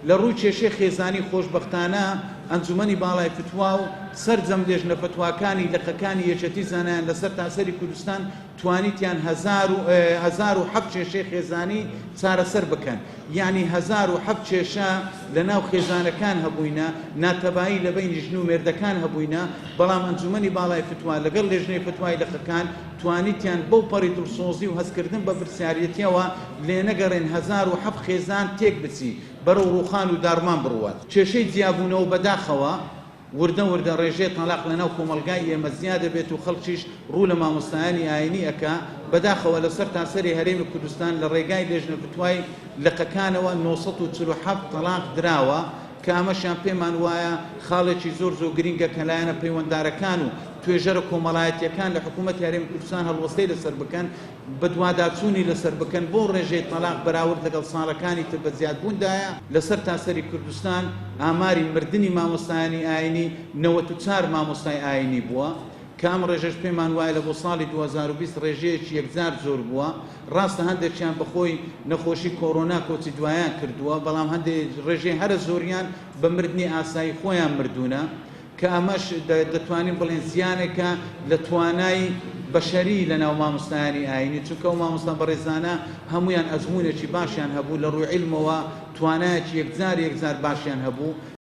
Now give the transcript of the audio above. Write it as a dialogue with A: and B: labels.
A: لە ڕووی کێشەی خێزانی خۆشبەختانە ئەنجومەنی باڵای فتوا و سەرجەم لێژنە فتواکانی لەقەکانی یەکێتی زانایان لەسەر تاسەری کوردستان توانیتیان 1007 کێشەی خێزانی چارەسەر بکەن. یعنی 1007 کێشە لە ناو خێزانەکان هەبووینە، ناتەبایی لە بینی ژن و مێردەکان هەبووینە، بەڵام ئەنجومەنی باڵای فتوا لەگەڵ لێژنەی فتوای لەقەکان توانیتیان بەو پەڕی دڵسۆزی و هەستکردن بە برسیارەتیەوە لێ نەگەڕێن 1007 خێزان تێک بچی بەرەو ڕووخان و دارمان بڕوات. کێشەی جیابوونەوە بەداخەوە وردە ڕێژەی تەلاق لەناو کۆمەلگای ئێمە زیادە بێت و خەڵکیش ڕوو لە مامۆستایانی ئاینی ئەکا. بەداخەوە لەسەر تاسەری هەرێمی کوردستان لە ڕێگای لێژنە فتوای لەقەکانەوە 947 تەلاق دراوە کە ئەمەشیان پێمان وایە خاڵێکی زۆر گرینگە کە لایەنە پەیوەنددارەکان و توێژەرە کۆمەڵایەتیەکان لە حکوومەت هەرێمی کوردستان هەڵوەستەی لەسەر بکەن، بە دوواداچوونی لەسەر بکەن بۆ ڕێژەی تەلاق بەراورد لەگەڵ ساڵەکانی تر بە زیادبووندایە. لەسەر تاسەری کوردستان ئاماری مردنی مامۆستایانی ئاینی 94 مامۆستای ئاینی بووە کە ئەم ڕێژەش پێمان وایە لە بۆ ساڵی 2020 ڕێژەیەکی یەکجار زۆر بووە. ڕاستە هەندێکیان بەخۆی نەخۆشی کۆڕۆنا کۆچی دوایان کردووە، بەڵام هەندێک ڕێژەی هەرە زۆریان بە مردنی ئاسایی خۆیان مردوونە کە ئەمەش دەتوانین بڵێن زیانێکە لە توانای بەشەری لە ناو مامۆستایانی ئاینی، چونکە ئەو مامۆستا بەڕێزانە هەمویان ئەزمونێکی باشیان هەبوو، لە ڕووی عیلمەوە توانایەکی یەکجار باشیان هەبوو.